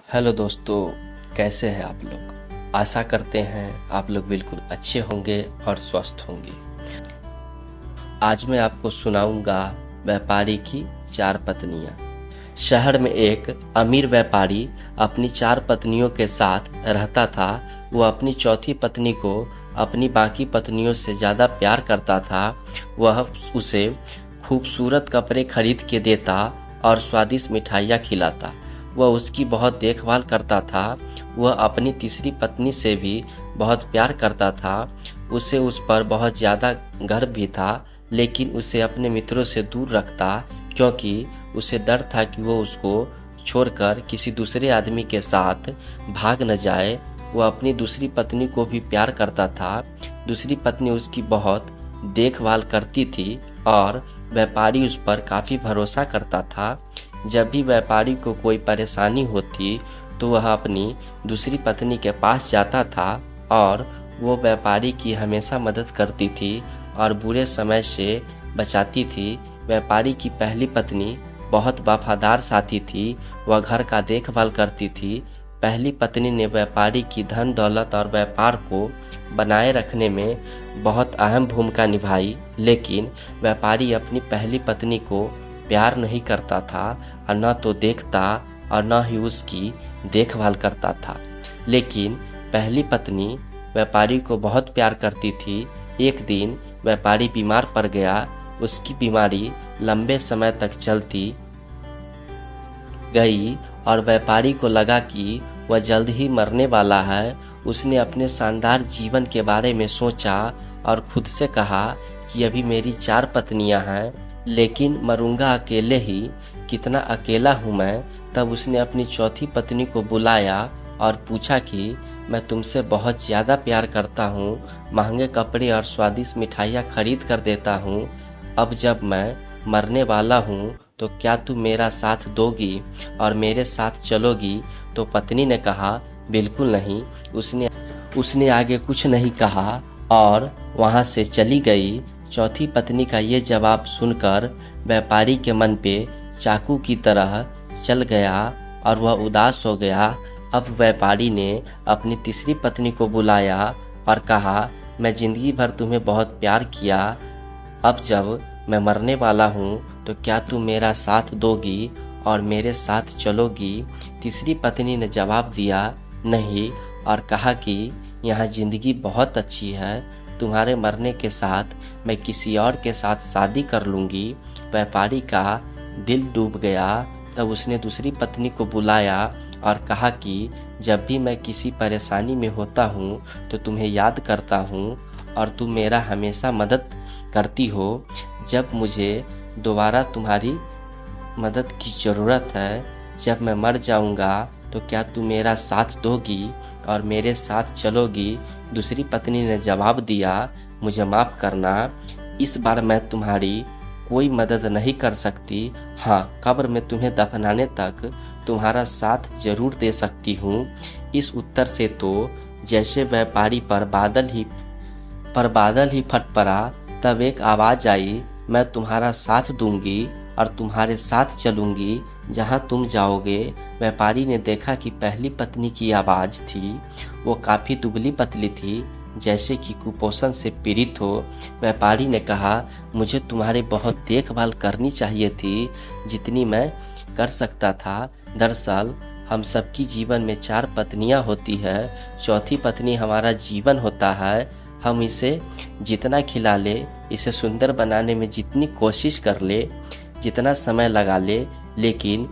Hello दोस्तों, कैसे हैं आप लोग। आशा करते हैं आप लोग बिल्कुल अच्छे होंगे और स्वस्थ होंगे। आज मैं आपको सुनाऊंगा व्यापारी की 4 पत्नियां। शहर में एक अमीर व्यापारी अपनी 4 पत्नियों के साथ रहता था। वो अपनी चौथी पत्नी को अपनी बाकी पत्नियों से ज़्यादा प्यार करता था। वह उसे खूबसूरत कपड़े खरीद के देता और स्वादिष्ट मिठाइयाँ खिलाता। वह उसकी बहुत देखभाल करता था। वह अपनी तीसरी पत्नी से भी बहुत प्यार करता था। उसे उस पर बहुत ज़्यादा गर्व भी था, लेकिन उसे अपने मित्रों से दूर रखता, क्योंकि उसे डर था कि वो उसको छोड़कर किसी दूसरे आदमी के साथ भाग न जाए। वह अपनी दूसरी पत्नी को भी प्यार करता था। दूसरी पत्नी उसकी बहुत देखभाल करती थी और व्यापारी उस पर काफ़ी भरोसा करता था। जब भी व्यापारी को कोई परेशानी होती तो वह अपनी दूसरी पत्नी के पास जाता था और वो व्यापारी की हमेशा मदद करती थी और बुरे समय से बचाती थी। व्यापारी की पहली पत्नी बहुत वफादार साथी थी। वह घर का देखभाल करती थी। पहली पत्नी ने व्यापारी की धन दौलत और व्यापार को बनाए रखने में बहुत अहम भूमिका निभाई, लेकिन व्यापारी अपनी पहली पत्नी को प्यार नहीं करता था और न तो देखता और न ही उसकी देखभाल करता था। लेकिन पहली पत्नी व्यापारी को बहुत प्यार करती थी। एक दिन व्यापारी बीमार पड़ गया। उसकी बीमारी लंबे समय तक चलती गई और व्यापारी को लगा कि वह जल्द ही मरने वाला है। उसने अपने शानदार जीवन के बारे में सोचा और खुद से कहा कि अभी मेरी 4 पत्नियां हैं, लेकिन मरूंगा अकेले ही। कितना अकेला हूँ मैं। तब उसने अपनी चौथी पत्नी को बुलाया और पूछा कि मैं तुमसे बहुत ज़्यादा प्यार करता हूँ, महंगे कपड़े और स्वादिष्ट मिठाइयाँ खरीद कर देता हूँ। अब जब मैं मरने वाला हूँ तो क्या तुम मेरा साथ दोगी और मेरे साथ चलोगी। तो पत्नी ने कहा, बिल्कुल नहीं। उसने आगे कुछ नहीं कहा और वहाँ से चली गई। चौथी पत्नी का ये जवाब सुनकर व्यापारी के मन पे चाकू की तरह चल गया और वह उदास हो गया। अब व्यापारी ने अपनी तीसरी पत्नी को बुलाया और कहा, मैं जिंदगी भर तुम्हें बहुत प्यार किया। अब जब मैं मरने वाला हूँ तो क्या तुम मेरा साथ दोगी और मेरे साथ चलोगी। तीसरी पत्नी ने जवाब दिया, नहीं, और कहा कि यहाँ ज़िंदगी बहुत अच्छी है। तुम्हारे मरने के साथ मैं किसी और के साथ शादी कर लूँगी। व्यापारी का दिल डूब गया। तब उसने दूसरी पत्नी को बुलाया और कहा कि जब भी मैं किसी परेशानी में होता हूँ तो तुम्हें याद करता हूँ और तुम मेरा हमेशा मदद करती हो। जब मुझे दोबारा तुम्हारी मदद की ज़रूरत है, जब मैं मर जाऊंगा तो क्या तुम मेरा साथ दोगी और मेरे साथ चलोगी। दूसरी पत्नी ने जवाब दिया, मुझे माफ़ करना, इस बार मैं तुम्हारी कोई मदद नहीं कर सकती। हाँ, कब्र में तुम्हें दफनाने तक तुम्हारा साथ जरूर दे सकती हूँ। इस उत्तर से तो जैसे व्यापारी पर बादल ही फट पड़ा। तब एक आवाज़ आई, मैं तुम्हारा साथ दूंगी और तुम्हारे साथ चलूंगी जहां तुम जाओगे। व्यापारी ने देखा कि पहली पत्नी की आवाज़ थी। वो काफ़ी दुबली पतली थी, जैसे कि कुपोषण से पीड़ित हो। व्यापारी ने कहा, मुझे तुम्हारी बहुत देखभाल करनी चाहिए थी, जितनी मैं कर सकता था। दरअसल हम सबकी जीवन में 4 पत्नियां होती है। चौथी पत्नी हमारा जीवन होता है। हम इसे जितना खिला ले, इसे सुंदर बनाने में जितनी कोशिश कर ले, जितना समय लगा ले, लेकिन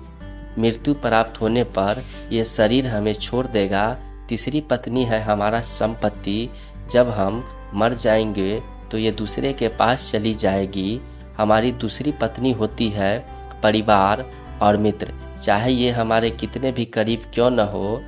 मृत्यु प्राप्त होने पर यह शरीर हमें छोड़ देगा। तीसरी पत्नी है हमारा संपत्ति। जब हम मर जाएंगे तो ये दूसरे के पास चली जाएगी। हमारी दूसरी पत्नी होती है परिवार और मित्र। चाहे ये हमारे कितने भी करीब क्यों न हो,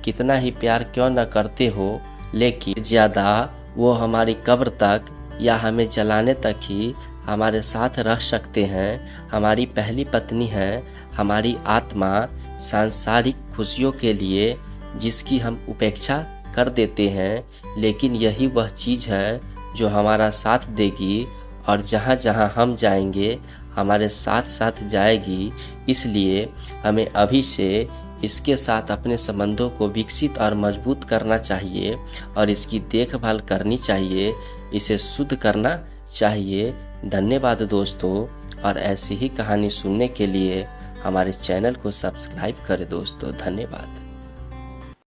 कितना ही प्यार क्यों न करते हो, लेकिन ज़्यादा वो हमारी कब्र तक या हमें जलाने तक ही हमारे साथ रह सकते हैं। हमारी पहली पत्नी है हमारी आत्मा, सांसारिक खुशियों के लिए जिसकी हम उपेक्षा कर देते हैं, लेकिन यही वह चीज़ है जो हमारा साथ देगी और जहाँ जहाँ हम जाएंगे हमारे साथ साथ जाएगी। इसलिए हमें अभी से इसके साथ अपने संबंधों को विकसित और मजबूत करना चाहिए और इसकी देखभाल करनी चाहिए, इसे शुद्ध करना चाहिए। धन्यवाद दोस्तों, और ऐसी ही कहानी सुनने के लिए हमारे चैनल को सब्सक्राइब करें दोस्तों। धन्यवाद।